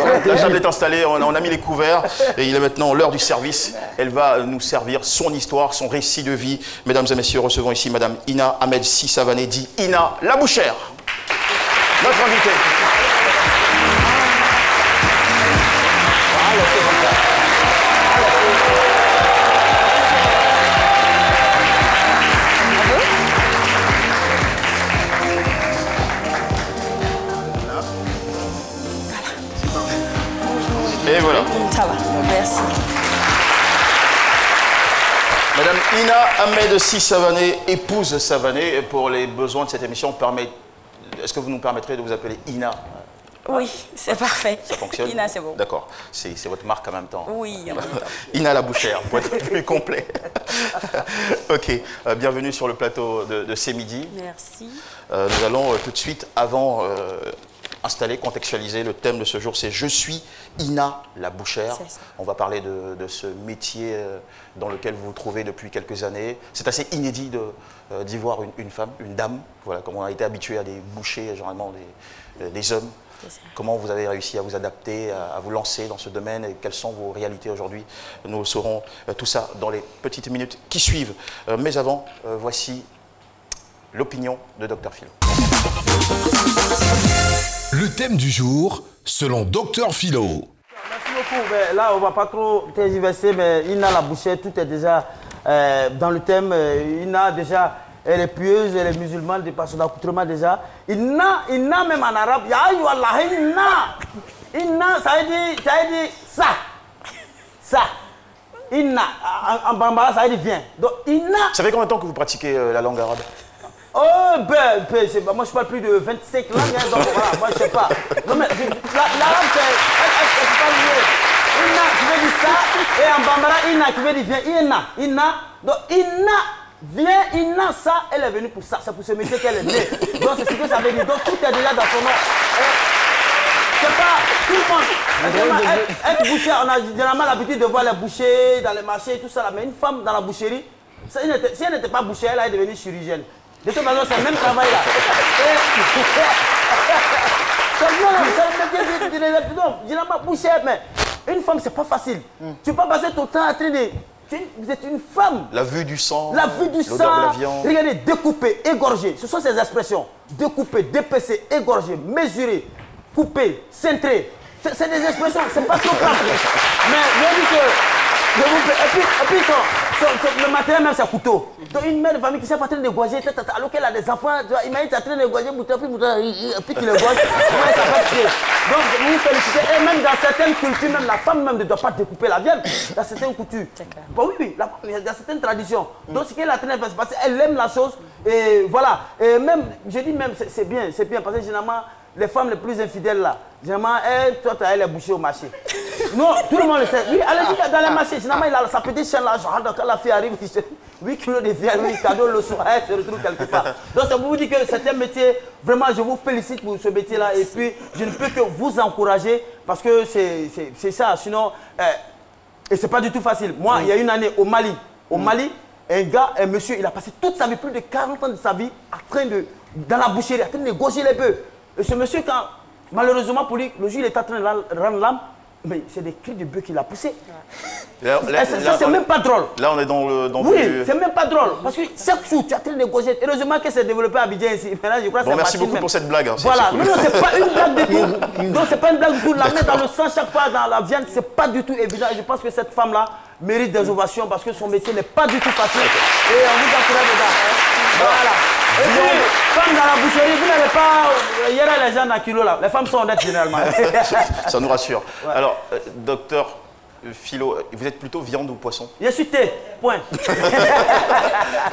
La table est installée, on a mis les couverts et il est maintenant l'heure du service. Elle va nous servir son histoire, son récit de vie. Mesdames et messieurs, recevons ici Madame Ina Ahmed Sissavané, dit Ina la Bouchère. Notre invitée. Et voilà. Ça va, merci. Madame Ina Ahmed Sissavané, épouse Savané, et pour les besoins de cette émission, est-ce que vous nous permettrez de vous appeler Ina? Oui, c'est parfait. Ça fonctionne? Ina, c'est bon. D'accord. C'est votre marque en même temps. Oui, en même temps. Ina la Bouchère, pour être plus complet. Ok. Bienvenue sur le plateau de C'est Midi. Merci. Nous allons tout de suite, avant installer, contextualiser le thème de ce jour, c'est « Je suis Ina la Bouchère ». On va parler de ce métier dans lequel vous vous trouvez depuis quelques années. C'est assez inédit d'y voir une femme, une dame, voilà, comme on a été habitué à des bouchers, généralement des hommes. Comment vous avez réussi à vous adapter, à vous lancer dans ce domaine et quelles sont vos réalités aujourd'hui? Nous saurons tout ça dans les petites minutes qui suivent. Mais avant, voici l'opinion de Dr Philo. Le thème du jour, selon Dr Philo. Merci beaucoup. Mais là, on ne va pas trop tergiverser, mais Ina la Bouchère, tout est déjà dans le thème. Ina, déjà, elle est pieuse, elle est musulmane, de par son accoutrement déjà. Inna même en arabe, ya Allah, Inna, ça veut dire ça. Ça. Inna, en bambara, ça veut dire viens. Donc, Inna. Ça fait combien de temps que vous pratiquez la langue arabe? Oh, moi je parle plus de 25 langues, hein, donc voilà, moi je sais pas. Non mais l'arabe c'est pas lié. Inna qui veut dire ça, et en bambara, Inna qui veut dire viens, Inna. Donc Inna, viens, Inna, ça, elle est venue pour ça, c'est pour ce métier qu'elle est née. Donc c'est ce que ça veut dire, donc tout est déjà dans son nom. C'est pas tout le monde. Être boucher, on a généralement l'habitude de voir les bouchers dans les marchés et tout ça là, mais une femme dans la boucherie, si elle n'était pas bouchère, elle est devenue chirurgienne. De toute façon, c'est le même travail là. C'est le métier de généralement bouchère, mais une femme, c'est pas facile. Tu peux pas passer ton temps à traîner. Vous êtes une femme. La vue du sang. La vue du sang. De la viande. Regardez, découper, égorger. Ce sont ces expressions. Découper, dépecer, égorger, mesurer, couper, cintrer. C'est des expressions, c'est pas trop grave. Mais je dis que. Et puis le matériel même c'est un couteau. Donc une mère de famille qui s'est en train de gouager, alors qu'elle a des enfants, imagine tu es en train de gouager, puis tu le gouages, ça va tuer. Donc vous félicitez, et même dans certaines cultures, même la femme même ne doit pas découper la viande, dans certaines cultures. Bon, oui, dans certaines traditions. Donc ce qu'elle est en train de faire, c'est parce qu'elle aime la chose, et voilà. Et même, je dis même, c'est bien, parce que généralement, les femmes les plus infidèles là, généralement, toi, tu as les bouchées au marché. Non, tout le monde le sait. Oui, allez-y dans les marchés. Généralement, il a sa petite chaîne là, genre, quand la fille arrive, 8 kilos de viande, oui, cadeau le soir, elle se retrouve quelque part. Donc, ça vous dit que c'est un métier, vraiment, je vous félicite pour ce métier-là. Et puis, je ne peux que vous encourager parce que c'est ça. Sinon, et c'est pas du tout facile. Moi, il y a une année au Mali, un monsieur, il a passé toute sa vie, plus de 40 ans de sa vie, dans la boucherie, en train de gaucher les bœufs. Et ce monsieur, quand, malheureusement pour lui, le jour il est en train de rendre l'âme, mais c'est des cris de bœuf qu'il a poussés. Ça, c'est même pas drôle. Là, on est dans le... Oui, c'est même pas drôle. Parce que chaque jour, tu es en train de gaucher. Heureusement que c'est développé à Abidjan ici. Maintenant, je crois que merci beaucoup pour cette blague. Hein, voilà. Cool. Non, c'est pas une blague du tout. Donc, c'est pas une blague du tout. La mettre dans le sang chaque fois, dans la viande, c'est pas du tout évident. Et je pense que cette femme-là mérite des ovations parce que son métier n'est pas du tout facile. Et on vous encourage dedans. Voilà. Et puis, femme dans la boucherie, vous n'avez pas... Il y a les gens dans le kilo là. Les femmes sont honnêtes généralement. Ça nous rassure. Ouais. Alors, docteur Philo, vous êtes plutôt viande ou poisson? Je suis thé, point.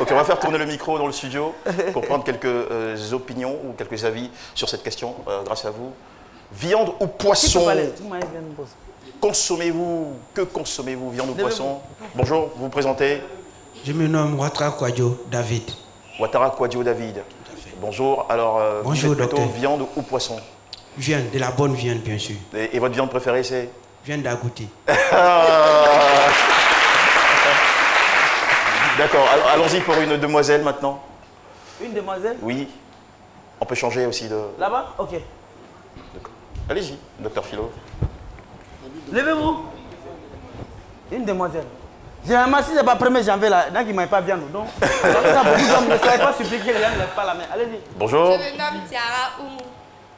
Ok, on va faire tourner le micro dans le studio pour prendre quelques opinions ou quelques avis sur cette question, grâce à vous. Viande ou poisson? Que consommez-vous, viande ou poisson? Bonjour, vous vous présentez? Je me nomme Ouattara Kouadio David. Ouattara Kouadio David. Bonjour, alors bonjour, vous êtes plutôt docteur. viande ou poisson? Viande, de la bonne viande bien sûr. Et votre viande préférée c'est? Viande d'agouti. D'accord, allons-y pour une demoiselle maintenant. Une demoiselle? Oui. On peut changer aussi de... Là-bas? Ok. Allez-y, docteur Philo. Levez-vous. Une demoiselle. Généralement, si ce n'est pas 1er janvier, là, il y en a qui ne mangent pas viande. Donc, ça, beaucoup d'hommes ne savent pas suppliquer, les gens ne lèvent pas la main. Allez-y. Bonjour. Je me nomme Diara Oumou.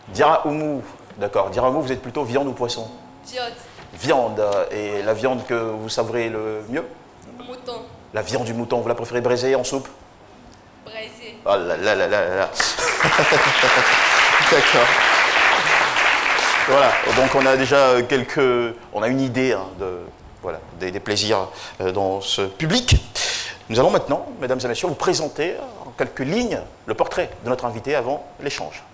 Diara Oumou. D'accord. Diara Oumou, vous êtes plutôt viande ou poisson? Viande. Viande. Et la viande que vous savourez le mieux? Mouton. La viande du mouton, vous la préférez braisée en soupe? Braisé. Oh là là là là là. D'accord. Voilà, donc on a déjà on a une idée hein, des plaisirs dans ce public. Nous allons maintenant, mesdames et messieurs, vous présenter en quelques lignes le portrait de notre invité avant l'échange.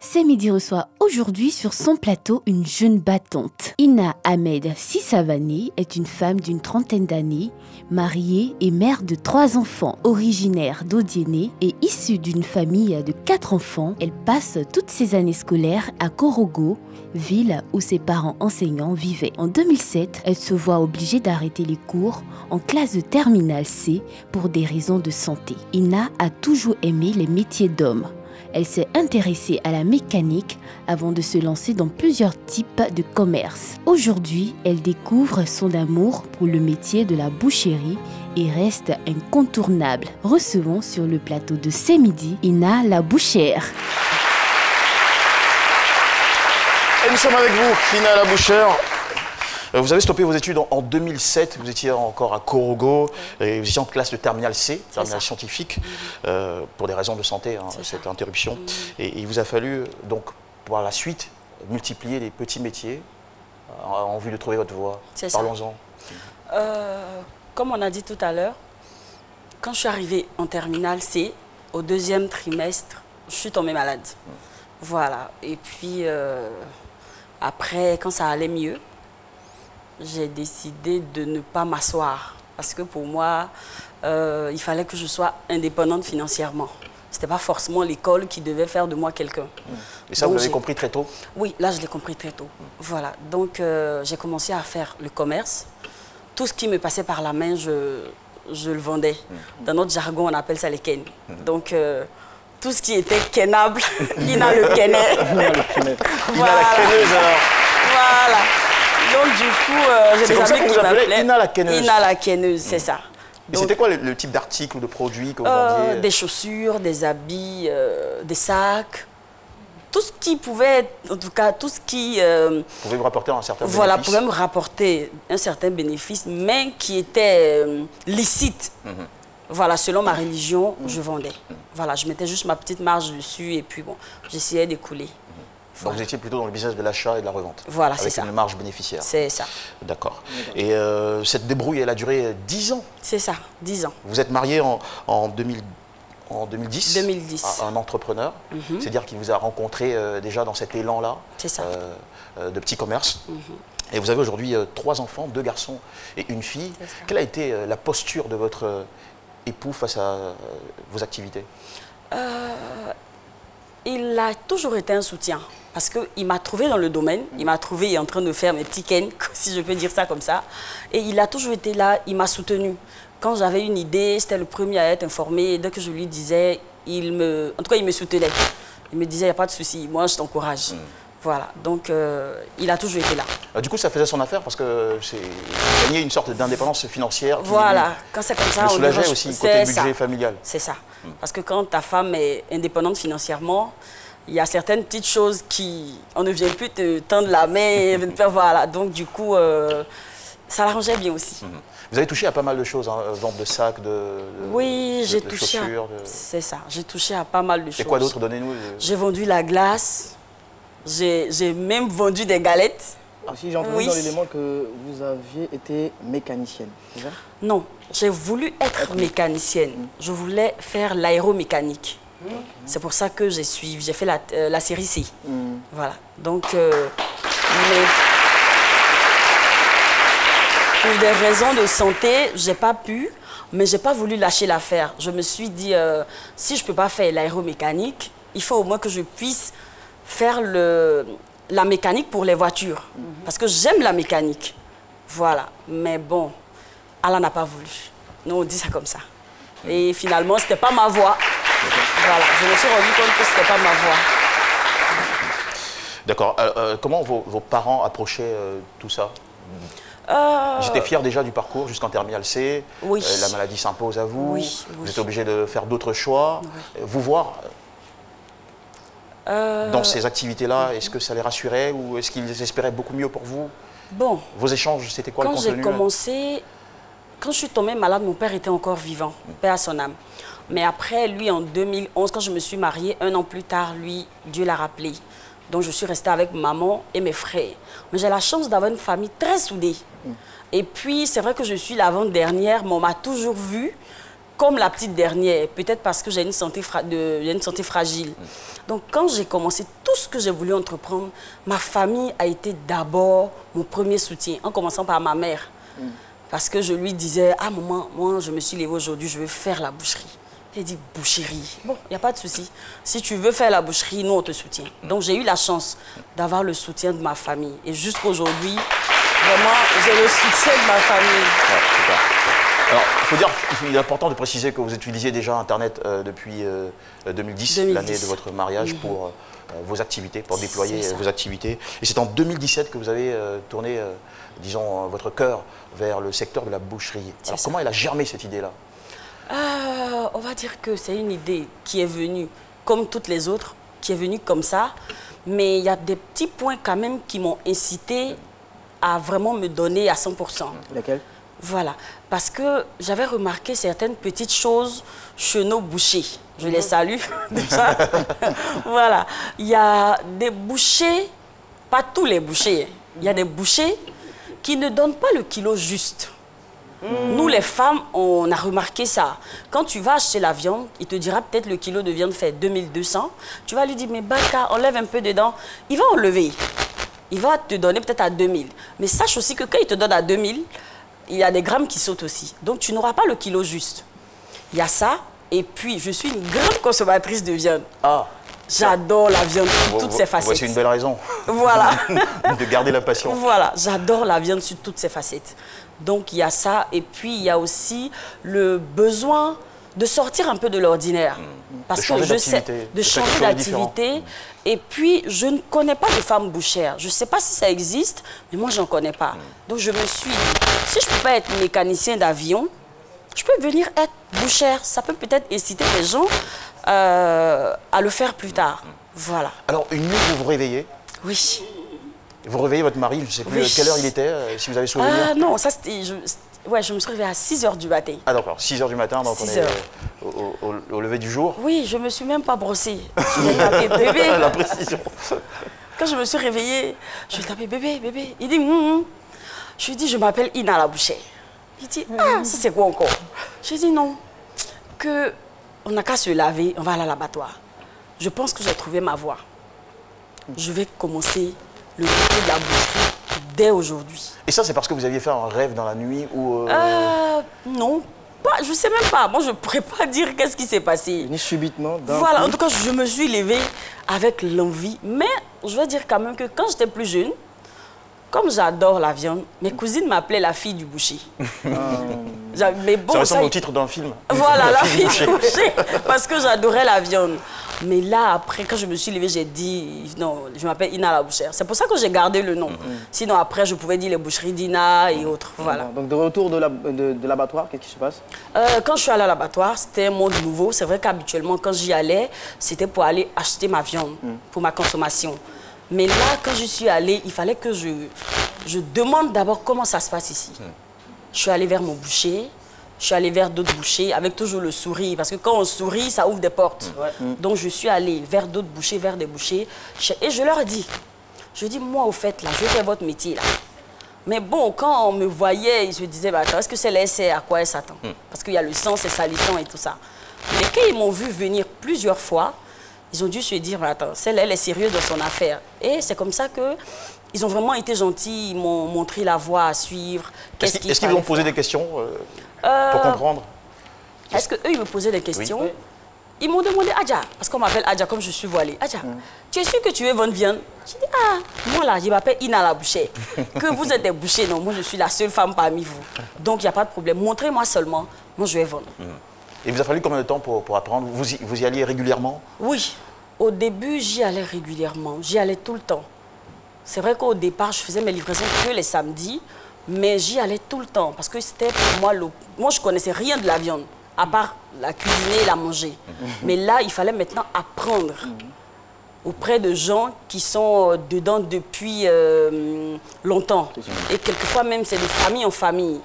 C'est Midi reçoit aujourd'hui sur son plateau une jeune battante. Ina Ahmed Sissavani est une femme d'une trentaine d'années, mariée et mère de 3 enfants. Originaire d'Odiéné et issue d'une famille de 4 enfants, elle passe toutes ses années scolaires à Korogo, ville où ses parents enseignants vivaient. En 2007, elle se voit obligée d'arrêter les cours en classe de terminale C pour des raisons de santé. Ina a toujours aimé les métiers d'homme. Elle s'est intéressée à la mécanique avant de se lancer dans plusieurs types de commerces. Aujourd'hui, elle découvre son amour pour le métier de la boucherie et reste incontournable. Recevons sur le plateau de C'est Midi, Ina la bouchère. Et nous sommes avec vous, Ina la bouchère. Vous avez stoppé vos études en 2007, vous étiez encore à Korogo, et vous étiez en classe de terminale C, terminale scientifique, pour des raisons de santé, hein, cette interruption. Et il vous a fallu, donc, par la suite, multiplier les petits métiers en vue de trouver votre voie. Parlons-en. Comme on a dit tout à l'heure, quand je suis arrivée en terminale C, au 2e trimestre, je suis tombée malade. Voilà. Et puis, après, quand ça allait mieux, j'ai décidé de ne pas m'asseoir parce que pour moi, il fallait que je sois indépendante financièrement. Ce n'était pas forcément l'école qui devait faire de moi quelqu'un. Et ça, vous l'avez compris très tôt? Oui, là, je l'ai compris très tôt. Voilà, donc j'ai commencé à faire le commerce. Tout ce qui me passait par la main, je le vendais. Dans notre jargon, on appelle ça les ken. Donc, tout ce qui était kenable, Ina le kenait. Ina la kenneuse, alors. Voilà. Donc du coup, j'ai des amis qui m'appelaient Ina la kenneuse. Ina la kenneuse, c'est ça. Et c'était quoi le type d'article ou de produit que vous vendiez? Des chaussures, des habits, des sacs. Tout ce qui pouvait, en tout cas, tout ce qui... pouvait vous rapporter un certain bénéfice. Voilà, pouvait me rapporter un certain bénéfice, mais qui était licite. Voilà, selon ma religion, je vendais. Voilà, je mettais juste ma petite marge dessus et puis bon, j'essayais d'écouler. Donc vous étiez plutôt dans le business de l'achat et de la revente. Voilà, c'est ça. Avec une marge bénéficiaire. C'est ça. D'accord. Et cette débrouille, elle a duré 10 ans. C'est ça, 10 ans. Vous êtes marié en 2010 à un entrepreneur. C'est-à-dire qu'il vous a rencontré déjà dans cet élan-là de petit commerce. Et vous avez aujourd'hui 3 enfants, 2 garçons et une fille. Quelle a été la posture de votre époux face à vos activités? Il a toujours été un soutien. Parce qu'il m'a trouvé dans le domaine, il m'a trouvé en train de faire mes petits ken, si je peux dire ça comme ça. Et il a toujours été là, il m'a soutenu. Quand j'avais une idée, c'était le premier à être informé. Et dès que je lui disais, en tout cas, il me soutenait. Il me disait, il n'y a pas de souci, moi je t'encourage. Voilà, donc il a toujours été là. Du coup, ça faisait son affaire parce que c'est gagner une sorte d'indépendance financière. Voilà, quand c'est comme ça, on soulageait aussi côté budget familial. C'est ça. Parce que quand ta femme est indépendante financièrement, il y a certaines petites choses on ne vient plus te tendre la main, voilà. Donc du coup, ça l'arrangeait bien aussi. Vous avez touché à pas mal de choses, hein, vente de sacs, oui, j'ai touché chaussures. C'est ça, j'ai touché à pas mal de choses. Et quoi d'autre, donnez-nous? J'ai vendu la glace, j'ai même vendu des galettes. Si j'ai entendu dans l'élément que vous aviez été mécanicienne, c'est ça? Non, j'ai voulu être mécanicienne. Je voulais faire l'aéromécanique. C'est pour ça que j'ai fait la série C. Voilà. Donc, mais pour des raisons de santé, j'ai pas pu, mais j'ai pas voulu lâcher l'affaire. Je me suis dit, si je peux pas faire l'aéromécanique, il faut au moins que je puisse faire la mécanique pour les voitures. Parce que j'aime la mécanique. Voilà. Mais bon, Allah n'a pas voulu. Nous, on dit ça comme ça. Et finalement, c'était pas ma voie. Voilà, je me suis rendu compte que ce n'était pas ma D'accord. Comment vos parents approchaient tout ça? J'étais fier déjà du parcours jusqu'en terminale C. Oui. La maladie s'impose à vous. Oui, Vous êtes obligé de faire d'autres choix. Oui. Vous voir dans ces activités-là, est-ce que ça les rassurait ou est-ce qu'ils espéraient beaucoup mieux pour vous? Bon. Vos échanges, c'était quoi le contenu? Quand j'ai commencé, quand je suis tombée malade, mon père était encore vivant, paix à son âme. Mais après, lui, en 2011, quand je me suis mariée, 1 an plus tard, lui, Dieu l'a rappelé. Donc, je suis restée avec maman et mes frères. Mais j'ai la chance d'avoir une famille très soudée. Et puis, c'est vrai que je suis l'avant-dernière, mais on m'a toujours vue comme la petite dernière. Peut-être parce que j'ai une santé fragile. Donc, quand j'ai commencé tout ce que j'ai voulu entreprendre, ma famille a été d'abord mon premier soutien, en commençant par ma mère. Parce que je lui disais, ah maman, moi, je me suis levée aujourd'hui, je veux faire la boucherie. Elle dit, boucherie. Bon, il n'y a pas de souci. Si tu veux faire la boucherie, nous, on te soutient. Donc, j'ai eu la chance d'avoir le soutien de ma famille. Et jusqu'à aujourd'hui, vraiment, j'ai le soutien de ma famille. Ouais, super. Alors, il est important de préciser que vous utilisiez déjà Internet depuis 2010, l'année de votre mariage, pour vos activités, pour déployer vos activités. Et c'est en 2017 que vous avez tourné, disons, votre cœur vers le secteur de la boucherie. Alors, comment elle a germé cette idée-là? On va dire que c'est une idée qui est venue, comme toutes les autres, qui est venue comme ça. Mais il y a des petits points quand même qui m'ont incité à vraiment me donner à 100%. Lesquels? Voilà, parce que j'avais remarqué certaines petites choses chez nos bouchers. Je les salue déjà. Voilà, il y a des bouchers, pas tous les bouchers, il y a des bouchers qui ne donnent pas le kilo juste. Nous, les femmes, on a remarqué ça. Quand tu vas acheter la viande, il te dira peut-être le kilo de viande fait 2200. Tu vas lui dire, mais Baka, enlève un peu dedans. Il va enlever. Il va te donner peut-être à 2000. Mais sache aussi que quand il te donne à 2000, il y a des grammes qui sautent aussi. Donc, tu n'auras pas le kilo juste. Il y a ça. Et puis, je suis une grande consommatrice de viande. Ah. J'adore la viande sous toutes ses facettes. Voici une belle raison. Voilà. De garder la passion. Voilà, j'adore la viande sous toutes ses facettes. Donc, il y a ça. Et puis, il y a aussi le besoin de sortir un peu de l'ordinaire. Parce que je sais, de changer d'activité. Et puis, je ne connais pas de femme bouchère. Je ne sais pas si ça existe, mais moi, je n'en connais pas. Donc, je me suis dit, si je ne peux pas être mécanicien d'avion, je peux venir être bouchère. Ça peut peut-être inciter les gens à le faire plus tard. Voilà. Alors, une nuit, vous vous réveillez? Oui. Vous réveillez votre mari, je ne sais plus quelle heure il était, si vous avez souvenir. Non, ça c'était... Ouais, je me suis réveillée à 6 h du matin. Ah d'accord, 6 h du matin, donc 6 on est au lever du jour. Oui, je ne me suis même pas brossée. Je l'ai tapé bébé. La précision. Quand je me suis réveillée, je lui ai tapé bébé, bébé. Il dit, Je lui ai dit, je m'appelle Ina la bouchère. Il dit, ah, ça c'est quoi encore? J'ai dit non, on n'a qu'à se laver, on va aller à l'abattoir. Je pense que j'ai trouvé ma voie. Je vais commencer le métier de la boucherie dès aujourd'hui. Et ça, c'est parce que vous aviez fait un rêve dans la nuit ou Non, je ne sais même pas. Moi, je ne pourrais pas dire qu'est-ce qui s'est passé. Ni subitement. Voilà, en tout cas, je me suis levée avec l'envie. Mais je vais dire quand même que quand j'étais plus jeune, comme j'adore la viande, mes cousines m'appelaient la fille du boucher. Mais bon, ça ressemble au titre d'un film. Voilà, la fille du boucher, parce que j'adorais la viande. Mais là, après, quand je me suis levée, j'ai dit, non, je m'appelle Ina la bouchère. C'est pour ça que j'ai gardé le nom. Sinon, après, je pouvais dire les boucheries d'Ina et autres. Voilà. Donc, de retour de l'abattoir, qu'est-ce qui se passe? Quand je suis allée à l'abattoir, c'était un monde nouveau. C'est vrai qu'habituellement, quand j'y allais, c'était pour aller acheter ma viande, pour ma consommation. Mais là, quand je suis allée, il fallait que je demande d'abord comment ça se passe ici. Je suis allée vers mon boucher, je suis allée vers d'autres bouchers, avec toujours le sourire. Parce que quand on sourit, ça ouvre des portes. Donc, je suis allée vers d'autres bouchers, vers des bouchers. Et je leur ai dit, moi, au fait, là, je fais votre métier, là. Mais bon, quand on me voyait, ils se disaient, bah, attends, est-ce que celle-là, c'est à quoi elle s'attend? Parce qu'il y a le sang, c'est salissant et tout ça. Mais quand ils m'ont vu venir plusieurs fois, ils ont dû se dire, attends, celle-là, elle est sérieuse dans son affaire. Et c'est comme ça qu'ils ont vraiment été gentils, ils m'ont montré la voie à suivre. Est-ce qu'ils vous ont posé des questions pour comprendre? Est-ce qu'eux, ils me posaient des questions? Oui. Ils m'ont demandé, Adja, parce qu'on m'appelle Adja comme je suis voilée. Adja, tu es sûr que tu veux vendre viande? J'ai dit, ah, moi là, je m'appelle Ina la bouchère. Que vous êtes des bouchers, non, moi je suis la seule femme parmi vous. Donc il n'y a pas de problème. Montrez-moi seulement, moi je vais vendre. Et il vous a fallu combien de temps pour apprendre? Vous y alliez régulièrement? Oui. Au début, j'y allais régulièrement. J'y allais tout le temps. C'est vrai qu'au départ, je faisais mes livraisons que les samedis, mais j'y allais tout le temps parce que c'était pour moi, moi je connaissais rien de la viande, à part la cuisiner et la manger. Mais là, il fallait maintenant apprendre auprès de gens qui sont dedans depuis longtemps. Et quelquefois même, c'est de famille en famille.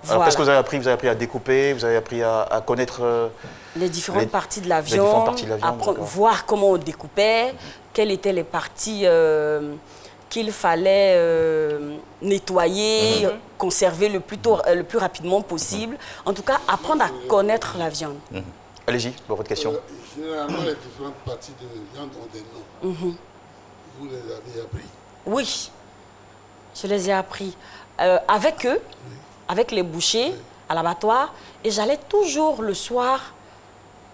Alors, Voilà. qu'est-ce que vous avez appris? Vous avez appris à découper, vous avez appris à connaître les différentes parties de la les différentes viande, parties de la viande, d'accord. voir comment on découpait, quelles étaient les parties qu'il fallait nettoyer, conserver le plus rapidement possible. En tout cas, apprendre à connaître la viande. Allez-y, pour votre question. Généralement, les différentes parties de viande ont des noms. Vous les avez appris? Oui, je les ai appris avec eux, avec les bouchers à l'abattoir. Et j'allais toujours le soir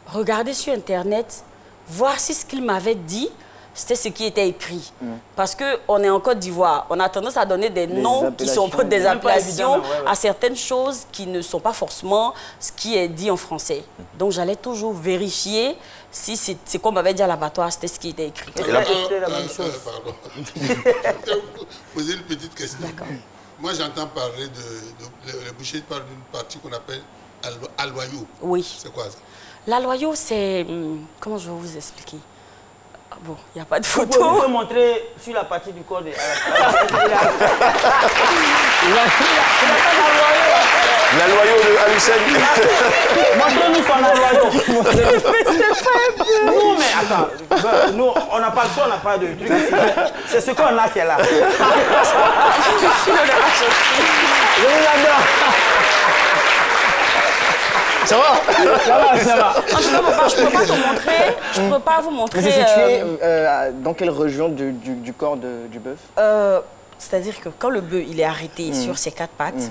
regarder sur Internet, voir si ce qu'ils m'avaient dit, c'était ce qui était écrit. Parce qu'on est en Côte d'Ivoire, on a tendance à donner des noms qui sont des appellations à certaines choses qui ne sont pas forcément ce qui est dit en français. Donc j'allais toujours vérifier si c'est qu'on m'avait dit à l'abattoir, c'était ce qui était écrit. C'était la même chose. Pardon. Je vais vous poser une petite question. Moi, j'entends parler les bouchers parlent d'une partie qu'on appelle aloyau. Oui. C'est quoi ça? L'aloyau, c'est... comment je vais vous expliquer? Ah bon, il n'y a pas de Vous photo. pouvez montrer sur la partie du corps de... L'aloyau de Alucène. Montrez-nous son aloyau. Non, mais attends. Nous, on n'a pas le choix, on n'a pas de truc ici. C'est ce qu'on a qui est là. Je vous adore. Ça va? Ça va, ça va. Je ne peux pas te montrer. Je ne peux pas vous montrer. Vous êtes situé dans quelle région du corps du bœuf? C'est-à-dire que quand le bœuf il est arrêté sur ses quatre pattes,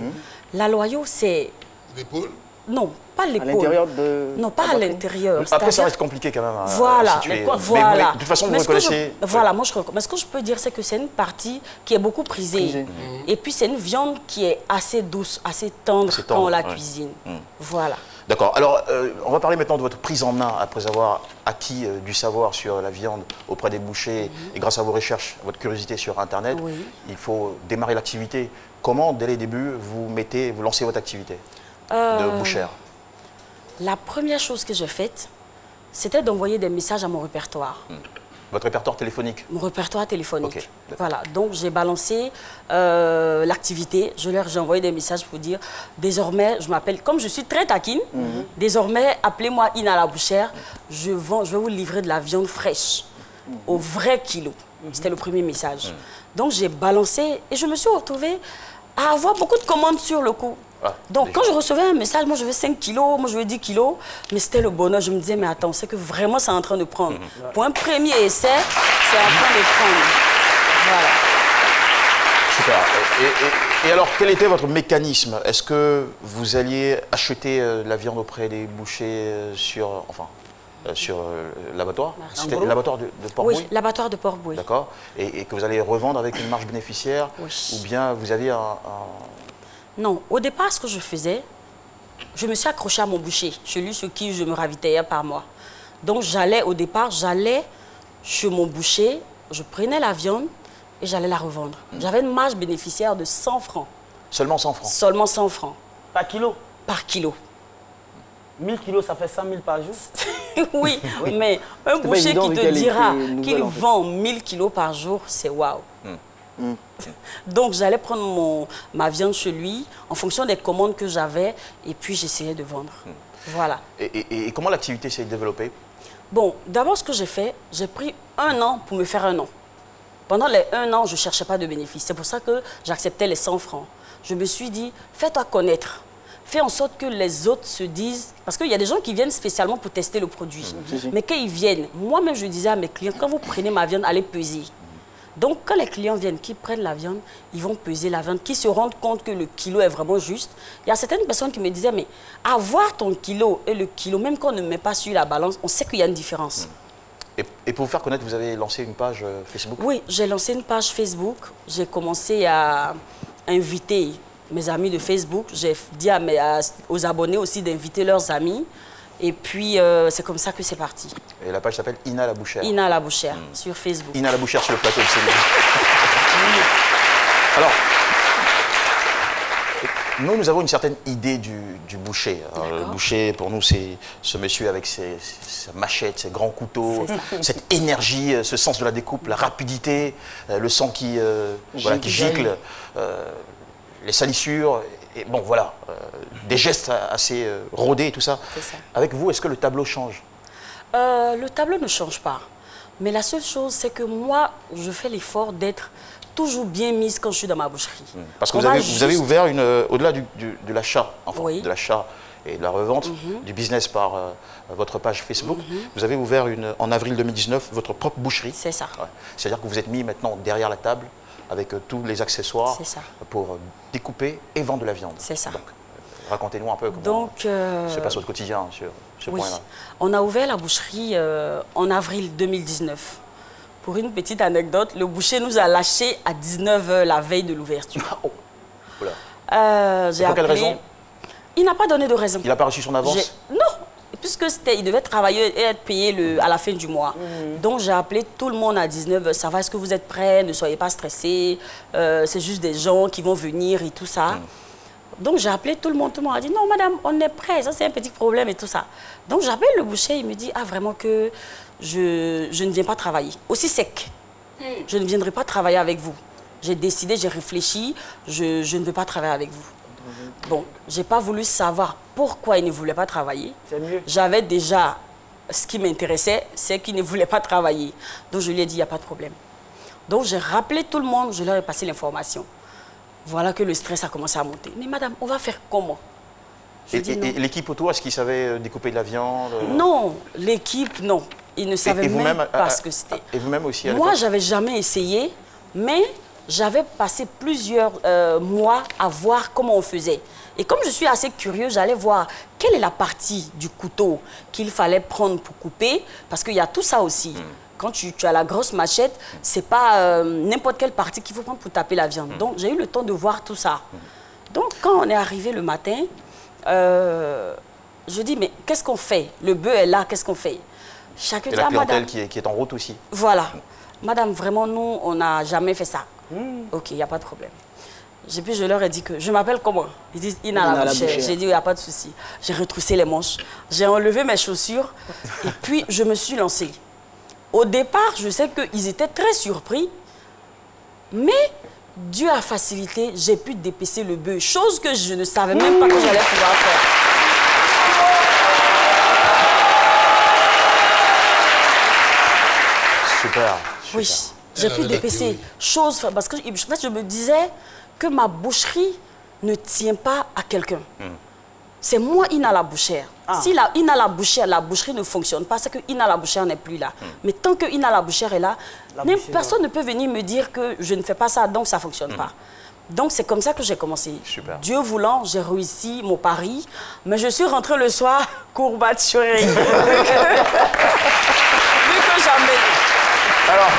l'aloyau, c'est... L'épaule? Non, pas l'épaule. À l'intérieur de... Non, pas à l'intérieur. Après, ça reste compliqué quand même à Voilà, situer. voilà. Mais de toute façon, vous reconnaissez... Voilà, moi je reconnais. Mais ce que je peux dire, c'est que c'est une partie qui est beaucoup prisée. Et puis c'est une viande qui est assez douce, assez tendre quand on la cuisine. Voilà. D'accord. Alors, on va parler maintenant de votre prise en main après avoir acquis du savoir sur la viande auprès des bouchers et grâce à vos recherches, votre curiosité sur Internet. Il faut démarrer l'activité. Comment, dès les débuts, vous lancez votre activité de bouchère? La première chose que j'ai faite, c'était d'envoyer des messages à mon répertoire. Votre répertoire téléphonique? Mon répertoire téléphonique. Okay. Voilà, donc j'ai balancé l'activité. J'ai envoyé des messages pour dire, désormais, je m'appelle, comme je suis très taquine, désormais, appelez-moi Ina la bouchère. Je vais vous livrer de la viande fraîche, au vrai kilo. C'était le premier message. Donc j'ai balancé et je me suis retrouvée à avoir beaucoup de commandes sur le coup. Donc, quand je recevais un message, moi je veux 5 kilos, moi je veux 10 kilos, mais c'était le bonheur. Je me disais, mais attends, c'est que vraiment c'est en train de prendre. Pour un premier essai, c'est en train de prendre. Voilà. Super. Et alors, quel était votre mécanisme? Est-ce que vous alliez acheter la viande auprès des bouchers sur l'abattoir? C'était l'abattoir de Port-Bouilly? Oui, l'abattoir de Port-Bouilly. D'accord. Et que vous allez revendre avec une marge bénéficiaire? Oui. Ou bien vous aviez Non, au départ, ce que je faisais, je me suis accrochée à mon boucher, celui sur qui je me ravitaillais par mois. Donc, au départ, j'allais chez mon boucher, je prenais la viande et j'allais la revendre. J'avais une marge bénéficiaire de 100 francs. Seulement 100 francs? Seulement 100 francs. Par kilo? Par kilo. 1000 kilos, ça fait 100 000 par jour? Oui, mais un boucher qui te dira qu'il vend 1000 kilos par jour, c'est waouh. Donc, j'allais prendre ma viande chez lui en fonction des commandes que j'avais et puis j'essayais de vendre. Voilà. Et comment l'activité s'est développée? Bon, d'abord, ce que j'ai fait, j'ai pris 1 an pour me faire un nom. Pendant les 1 an, je ne cherchais pas de bénéfice. C'est pour ça que j'acceptais les 100 francs. Je me suis dit, fais-toi connaître. Fais en sorte que les autres se disent... Parce qu'il y a des gens qui viennent spécialement pour tester le produit. Mais quand ils viennent, moi-même, je disais à mes clients, quand vous prenez ma viande, allez peser. Donc, quand les clients viennent, qui prennent la viande, ils vont peser la viande, qui se rendent compte que le kilo est vraiment juste. Il y a certaines personnes qui me disaient, mais avoir ton kilo et le kilo, même quand on ne met pas sur la balance, on sait qu'il y a une différence. Et pour vous faire connaître, vous avez lancé une page Facebook? Oui, j'ai lancé une page Facebook. J'ai commencé à inviter mes amis de Facebook. J'ai dit aux abonnés aussi d'inviter leurs amis. Et puis, c'est comme ça que c'est parti. Et la page s'appelle Ina la bouchère? Ina la bouchère, sur Facebook. Ina la bouchère sur le plateau de Céline. Alors, nous avons une certaine idée du boucher. Alors, le boucher, pour nous, c'est ce monsieur avec sa machette, ses grands couteaux, cette énergie, ce sens de la découpe, la rapidité, le sang qui gicle, les salissures, et bon, voilà, des gestes assez rodés et tout ça. Avec vous, est-ce que le tableau change? Le tableau ne change pas. Mais la seule chose, c'est que moi, je fais l'effort d'être toujours bien mise quand je suis dans ma boucherie. Parce que vous avez ouvert, au-delà de l'achat, enfin, de l'achat et de la revente, du business par votre page Facebook, vous avez ouvert en avril 2019 votre propre boucherie. C'est ça. Ouais. C'est-à-dire que vous êtes mis maintenant derrière la table avec tous les accessoires pour découper et vendre de la viande. C'est ça. Donc, racontez-nous un peu comment se passe votre quotidien sur ce point-là. On a ouvert la boucherie en avril 2019. Pour une petite anecdote, le boucher nous a lâchés à 19 h la veille de l'ouverture. Pour quelle raison? Il n'a pas donné de raison. Il n'a pas reçu son avance? Non, puisque il devait travailler et être payé à la fin du mois. Donc j'ai appelé tout le monde à 19 h. Ça va, est-ce que vous êtes prêts? Ne soyez pas stressés. C'est juste des gens qui vont venir et tout ça. Donc j'ai appelé tout le monde a dit non madame, on est prêt, ça c'est un petit problème et tout ça. Donc j'appelle le boucher, il me dit ah vraiment que je ne viens pas travailler, aussi sec. Je ne viendrai pas travailler avec vous. J'ai décidé, j'ai réfléchi, je ne veux pas travailler avec vous. Bon, j'ai pas voulu savoir pourquoi il ne voulait pas travailler. C'est mieux. J'avais déjà ce qui m'intéressait, c'est qu'il ne voulait pas travailler. Donc je lui ai dit il n'y a pas de problème. Donc j'ai rappelé tout le monde, je leur ai passé l'information. Voilà que le stress a commencé à monter. Mais madame, on va faire comment? Et l'équipe autour, est-ce qu'ils savaient découper de la viande? Non, l'équipe, non. Ils ne savaient même pas ce que c'était. Et vous-même aussi? Moi, j'avais jamais essayé, mais j'avais passé plusieurs mois à voir comment on faisait. Et comme je suis assez curieuse, j'allais voir quelle est la partie du couteau qu'il fallait prendre pour couper, parce qu'il y a tout ça aussi. Quand tu as la grosse machette, c'est pas n'importe quelle partie qu'il faut prendre pour taper la viande. Donc, j'ai eu le temps de voir tout ça. Donc, quand on est arrivé le matin, je dis, mais qu'est-ce qu'on fait? Le bœuf est là, qu'est-ce qu'on fait? Chacun dit, la clientèle madame, qui est en route aussi. Voilà. Madame, vraiment, nous, on n'a jamais fait ça. Ok, il n'y a pas de problème. Puis je leur ai dit que je m'appelle comment? Ils disent Ina la bouchère. J'ai dit, il n'y a pas de souci. J'ai retroussé les manches, j'ai enlevé mes chaussures et puis je me suis lancée. Au départ, je sais qu'ils étaient très surpris, mais Dieu a facilité, j'ai pu dépecer le bœuf, chose que je ne savais même pas que j'allais pouvoir faire. Super. Oui, j'ai pu dépecer, chose, parce que je me disais que ma boucherie ne tient pas à quelqu'un. C'est moi, Ina la bouchère. Si Ina la boucherie ne fonctionne pas, c'est que Ina la bouchère n'est plus là. Mais tant que Ina la bouchère est là, même personne ne peut venir me dire que je ne fais pas ça, donc ça ne fonctionne pas. Donc c'est comme ça que j'ai commencé. Super. Dieu voulant, j'ai réussi mon pari, mais je suis rentrée le soir courbaturée. Plus que jamais. Alors,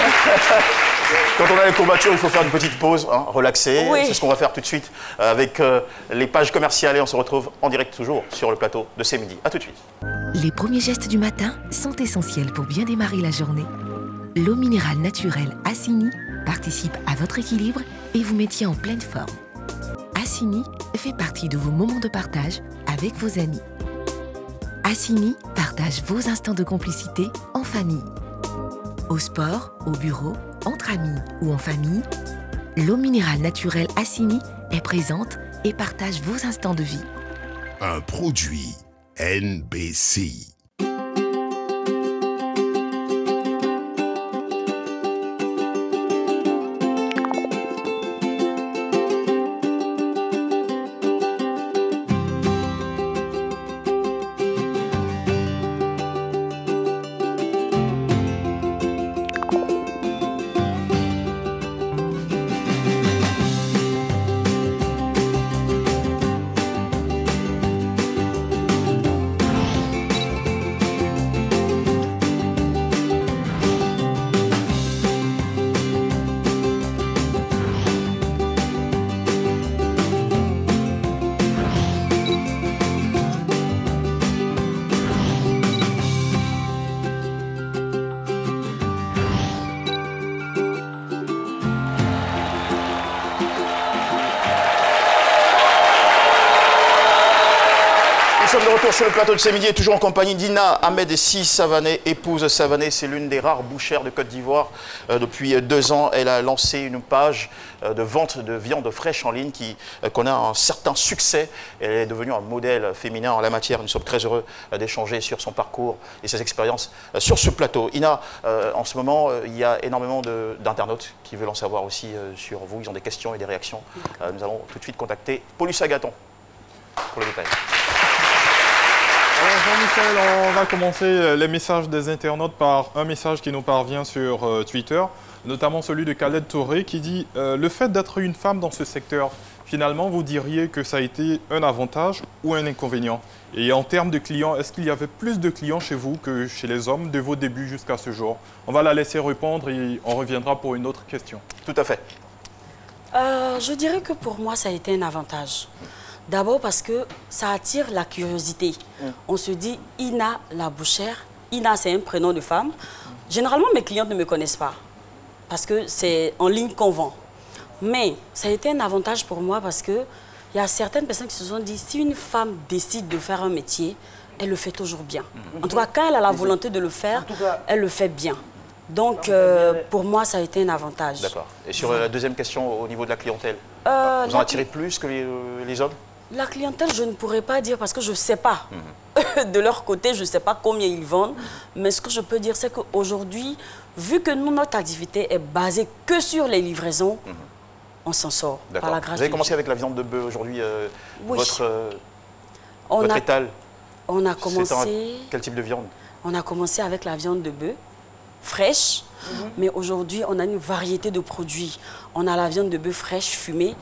quand on a les courbatures, il faut faire une petite pause, hein, relaxer. Oui. C'est ce qu'on va faire tout de suite avec les pages commerciales et on se retrouve en direct toujours sur le plateau de C'est Midi. A tout de suite. Les premiers gestes du matin sont essentiels pour bien démarrer la journée. L'eau minérale naturelle Assini participe à votre équilibre et vous maintient en pleine forme. Assini fait partie de vos moments de partage avec vos amis. Assini partage vos instants de complicité en famille. Au sport, au bureau, entre amis ou en famille, l'eau minérale naturelle Assini est présente et partage vos instants de vie. Un produit NBC. retour sur le plateau de ce midi, toujours en compagnie d'Ina Ahmed et Si Savané, épouse Savané. C'est l'une des rares bouchères de Côte d'Ivoire. Depuis 2 ans, elle a lancé une page de vente de viande fraîche en ligne qui connaît un certain succès. Elle est devenue un modèle féminin en la matière. Nous sommes très heureux d'échanger sur son parcours et ses expériences sur ce plateau. Ina, en ce moment, il y a énormément d'internautes qui veulent en savoir aussi sur vous. Ils ont des questions et des réactions. Nous allons tout de suite contacter Paulus Agathon pour le détail. Alors Jean-Michel, on va commencer les messages des internautes par un message qui nous parvient sur Twitter, notamment celui de Khaled Touré qui dit « Le fait d'être une femme dans ce secteur, finalement, vous diriez que ça a été un avantage ou un inconvénient? Et en termes de clients, est-ce qu'il y avait plus de clients chez vous que chez les hommes de vos débuts jusqu'à ce jour ?» On va la laisser répondre et on reviendra pour une autre question. Tout à fait. Je dirais que pour moi, ça a été un avantage. D'abord parce que ça attire la curiosité. On se dit Ina la bouchère. Ina, c'est un prénom de femme. Généralement, mes clientes ne me connaissent pas parce que c'est en ligne qu'on vend. Mais ça a été un avantage pour moi parce qu'il y a certaines personnes qui se sont dit si une femme décide de faire un métier, elle le fait toujours bien. En tout cas, quand elle a la volonté de le faire, elle le fait bien. Donc, pour moi, ça a été un avantage. D'accord. Et sur la deuxième question, au niveau de la clientèle, vous en attirez plus que les hommes? La clientèle, je ne pourrais pas dire parce que je ne sais pas. De leur côté, je ne sais pas combien ils vendent. Mais ce que je peux dire, c'est qu'aujourd'hui, vu que nous, notre activité est basée que sur les livraisons, on s'en sort par la grâce de Dieu. Vous avez commencé avec la viande de bœuf aujourd'hui, oui. votre étal. On a commencé... Quel type de viande? On a commencé avec la viande de bœuf fraîche, mais aujourd'hui, on a une variété de produits. On a la viande de bœuf fraîche, fumée,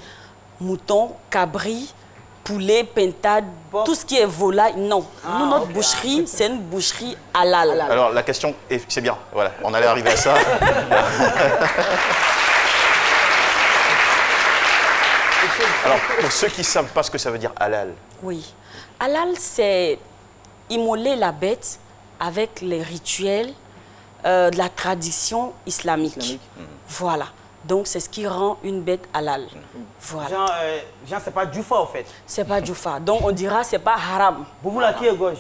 mouton, cabri, poulet, pintade, tout ce qui est volaille, non. Nous, notre boucherie, c'est une boucherie halal. Alors, la question, c'est bien, voilà, on allait arriver à ça. Alors, pour ceux qui ne savent pas ce que ça veut dire halal. Oui. Halal, c'est immoler la bête avec les rituels de la tradition islamique. Voilà. Donc, c'est ce qui rend une bête halal. Voilà. Jean, c'est pas Djoufa, en fait. C'est pas Djoufa. Donc, on dira c'est pas haram. Pour vous, là, qui égorge?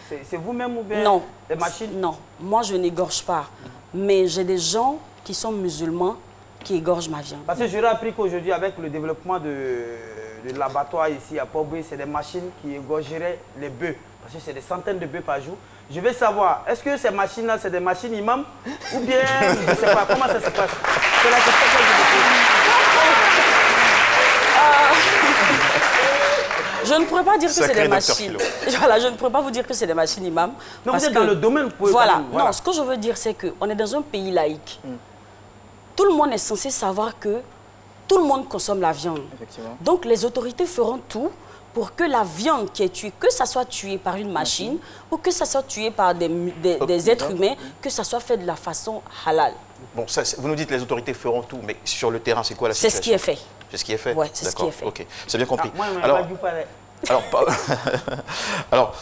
C'est vous-même ou bien non. les machines? Non. Moi, je n'égorge pas. Mais j'ai des gens qui sont musulmans qui égorgent ma viande. Parce que j'aurais appris qu'aujourd'hui, avec le développement de l'abattoir ici à Port-Bouillet, c'est des machines qui égorgeraient les bœufs. Parce que c'est des centaines de bœufs par jour. Je veux savoir, est-ce que ces machines-là, c'est des machines imam ou bien, je ne sais pas, comment ça se passe? C'est la question que je me pose. Je ne pourrais pas dire que c'est des machines. Voilà, je ne pourrais pas vous dire que c'est des machines imam. Non, vous êtes dans le domaine. Voilà. Non, ce que je veux dire, c'est qu'on est dans un pays laïque. Tout le monde est censé savoir que tout le monde consomme la viande. Donc, les autorités feront tout pour que la viande qui est tuée, que ça soit tué par une machine ou que ça soit tué par des êtres humains, que ça soit fait de la façon halal. Bon, ça, vous nous dites que les autorités feront tout, mais sur le terrain, c'est quoi la situation? C'est ce qui est fait. C'est ce qui est fait? Oui, c'est ce qui est fait. Ok, c'est bien compris. Alors,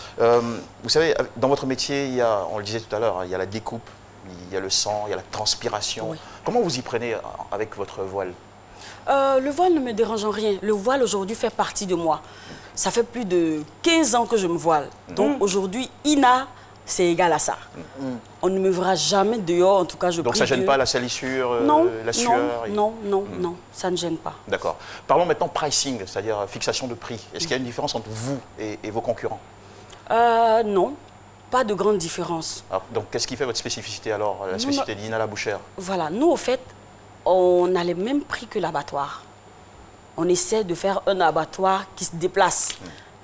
vous savez, dans votre métier, on le disait tout à l'heure, il y a la découpe, il y a le sang, il y a la transpiration. Oui. Comment vous y prenez avec votre voile? Le voile ne me dérange en rien. Le voile, aujourd'hui, fait partie de moi. Ça fait plus de 15 ans que je me voile. Donc, aujourd'hui, Ina, c'est égal à ça. On ne me verra jamais dehors, en tout cas, je prie Donc, ça ne gêne Dieu. Pas la salissure, la sueur? Non, ça ne gêne pas. D'accord. Parlons maintenant pricing, c'est-à-dire fixation de prix. Est-ce qu'il y a une différence entre vous et vos concurrents? Non, pas de grande différence. Alors, donc, qu'est-ce qui fait votre spécificité alors, la spécificité d'Ina la bouchère? Voilà, nous, au fait, on a les mêmes prix que l'abattoir. On essaie de faire un abattoir qui se déplace.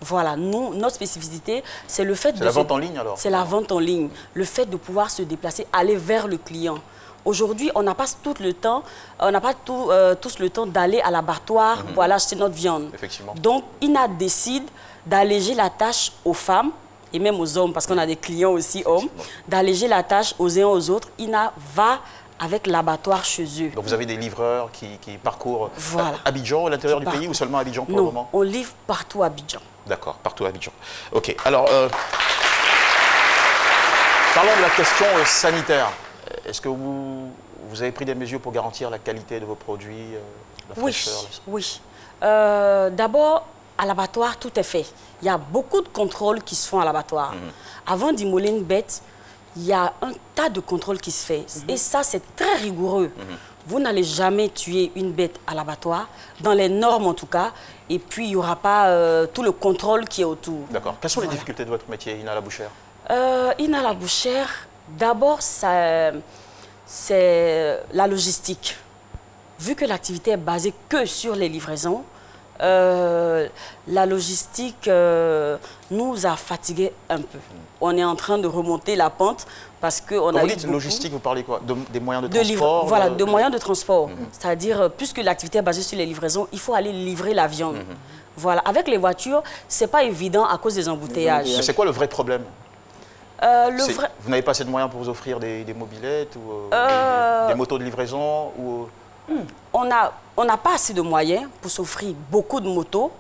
Voilà, nous, notre spécificité, c'est le fait de... C'est la vente en ligne alors? C'est la vente en ligne. Le fait de pouvoir se déplacer, aller vers le client. Aujourd'hui, on n'a pas tout le temps, tous le temps d'aller à l'abattoir pour aller acheter notre viande. Effectivement. Donc, Ina décide d'alléger la tâche aux femmes et même aux hommes, parce qu'on a des clients aussi hommes, d'alléger la tâche aux uns aux autres. Ina va avec l'abattoir chez eux. Donc vous avez des livreurs qui parcourent Abidjan, à l'intérieur du pays, ou seulement Abidjan pour le moment? On livre partout à Abidjan. D'accord, partout à Abidjan. Ok, alors, parlons de la question sanitaire. Est-ce que vous avez pris des mesures pour garantir la qualité de vos produits, la fraîcheur? Oui. D'abord, à l'abattoir, tout est fait. Il y a beaucoup de contrôles qui se font à l'abattoir. Avant d'immoler une bête, il y a un tas de contrôles qui se fait. Et ça, c'est très rigoureux. Vous n'allez jamais tuer une bête à l'abattoir, dans les normes en tout cas, et puis il n'y aura pas tout le contrôle qui est autour. D'accord. Quelles sont les difficultés de votre métier, Ina la bouchère? Ina la bouchère, d'abord, c'est la logistique. Vu que l'activité est basée que sur les livraisons, la logistique nous a fatigués un peu. On est en train de remonter la pente parce qu'on a eu Quand vous dites logistique, vous parlez quoi? Des moyens de transport? Voilà, de moyens de transport. C'est-à-dire, puisque l'activité est basée sur les livraisons, il faut aller livrer la viande. Voilà. Avec les voitures, ce n'est pas évident à cause des embouteillages. Mais c'est quoi le vrai problème? Vous n'avez pas assez de moyens pour vous offrir des mobylettes ou des motos de livraison ou... On n'a pas assez de moyens pour s'offrir beaucoup de motos,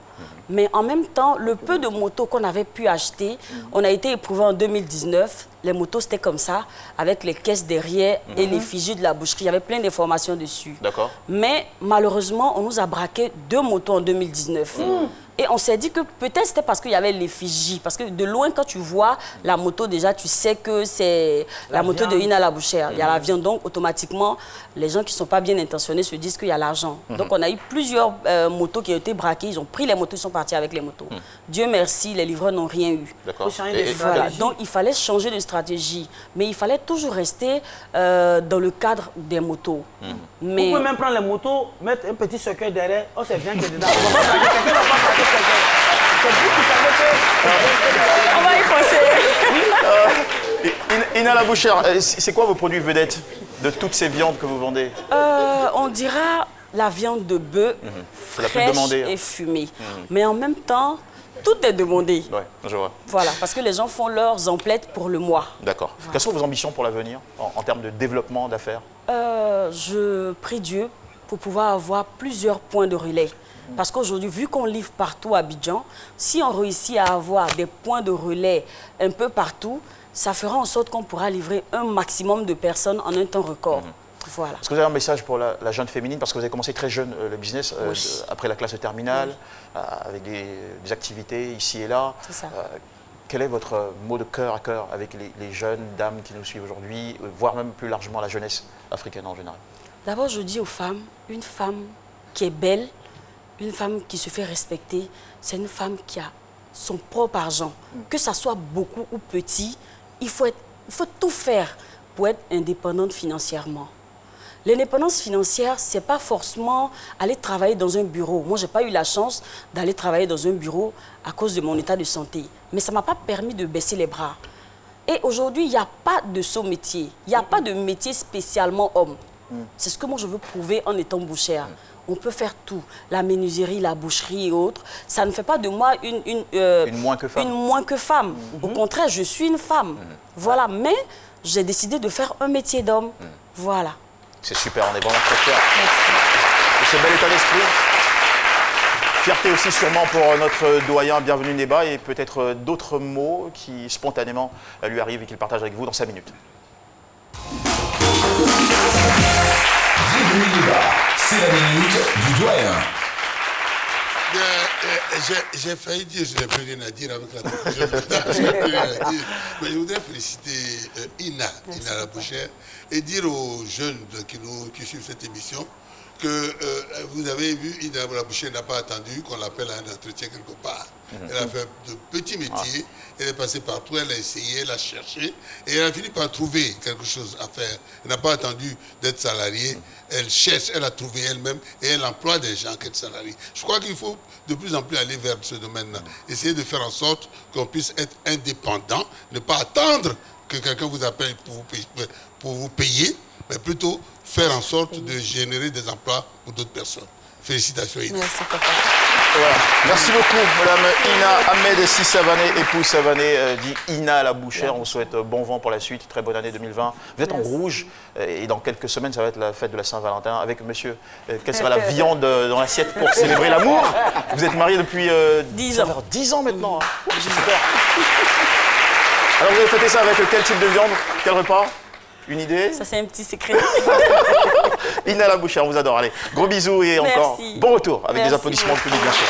mais en même temps, le peu de motos qu'on avait pu acheter, on a été éprouvé en 2019. Les motos, c'était comme ça, avec les caisses derrière et l'effigie de la boucherie. Il y avait plein d'informations dessus. D'accord. Mais malheureusement, on nous a braqué 2 motos en 2019. Et on s'est dit que peut-être c'était parce qu'il y avait l'effigie. Parce que de loin, quand tu vois la moto, déjà, tu sais que c'est la moto de Ina la bouchère. Il y a la viande, donc automatiquement, les gens qui ne sont pas bien intentionnés se disent qu'il y a l'argent. Donc on a eu plusieurs motos qui ont été braquées. Ils ont pris les motos, ils sont partis avec les motos. Dieu merci, les livreurs n'ont rien eu. D'accord. Voilà. Donc il fallait changer de stratégie. Mais il fallait toujours rester dans le cadre des motos. Mais... Vous pouvez même prendre les motos, mettre un petit cercueil derrière. Oh, c'est bien que dedans. On va y penser. Ina la bouchère, c'est quoi vos produits vedettes de toutes ces viandes que vous vendez? On dira la viande de bœuf, fraîche et fumée. Mais en même temps, tout est demandé. Oui, je vois. Voilà, parce que les gens font leurs emplettes pour le mois. D'accord. Voilà. Quelles sont vos ambitions pour l'avenir en termes de développement d'affaires? Je prie Dieu pour pouvoir avoir plusieurs points de relais. Parce qu'aujourd'hui, vu qu'on livre partout à Abidjan, si on réussit à avoir des points de relais un peu partout, ça fera en sorte qu'on pourra livrer un maximum de personnes en un temps record. Voilà. Est-ce que vous avez un message pour la jeune féminine? Parce que vous avez commencé très jeune le business, après la classe de terminale, avec des activités ici et là. C'est ça. Quel est votre mot de cœur à cœur avec les jeunes dames qui nous suivent aujourd'hui, voire même plus largement la jeunesse africaine en général? D'abord, je dis aux femmes, une femme qui est belle, une femme qui se fait respecter, c'est une femme qui a son propre argent. Que ça soit beaucoup ou petit, il faut tout faire pour être indépendante financièrement. L'indépendance financière, ce n'est pas forcément aller travailler dans un bureau. Moi, je n'ai pas eu la chance d'aller travailler dans un bureau à cause de mon état de santé. Mais ça ne m'a pas permis de baisser les bras. Et aujourd'hui, il n'y a pas de sous-métier. Il n'y a pas de métier spécialement homme. C'est ce que moi, je veux prouver en étant bouchère. On peut faire tout. La menuiserie, la boucherie et autres. Ça ne fait pas de moi une moins que femme. Une moins que femme. Au contraire, je suis une femme. Voilà. Mais j'ai décidé de faire un métier d'homme. Voilà. C'est super, on est vraiment très fiers. Merci. De ce bel état d'esprit. Fierté aussi sûrement pour notre doyen Bienvenue Neba et peut-être d'autres mots qui spontanément lui arrivent et qu'il partage avec vous dans 5 minutes. Bienvenue Neba, c'est la minute du doyen. J'ai failli dire, je n'ai plus rien à dire avec la conclusion, mais je voudrais féliciter Ina la bouchère et dire aux jeunes qui suivent cette émission que vous avez vu, Ina la bouchère n'a pas attendu qu'on l'appelle à un entretien quelque part. Elle a fait de petits métiers, elle est passée partout, elle a essayé, elle a cherché et elle a fini par trouver quelque chose à faire. Elle n'a pas attendu d'être salariée, elle cherche, elle a trouvé elle-même et elle emploie des gens qu'elle salariée. Je crois qu'il faut de plus en plus aller vers ce domaine-là. Essayer de faire en sorte qu'on puisse être indépendant, ne pas attendre que quelqu'un vous appelle pour vous payer, mais plutôt faire en sorte de générer des emplois pour d'autres personnes. Félicitations, Ina. Merci, papa. Voilà. Merci beaucoup, Madame Ina Ahmed Sissavané, épouse Savané, dit Ina la bouchère. On vous souhaite bon vent pour la suite, très bonne année 2020. Vous êtes en rouge et dans quelques semaines, ça va être la fête de la Saint-Valentin. Avec monsieur, quelle sera la viande dans l'assiette pour célébrer l'amour? Vous êtes mariés depuis 10 ans. 10 ans maintenant. Super. Alors vous avez fêté ça avec quel type de viande? Quel repas? Une idée? Ça, c'est un petit secret. Ina la bouchère, on vous adore. Allez, gros bisous et encore bon retour avec des applaudissements du public, bien sûr.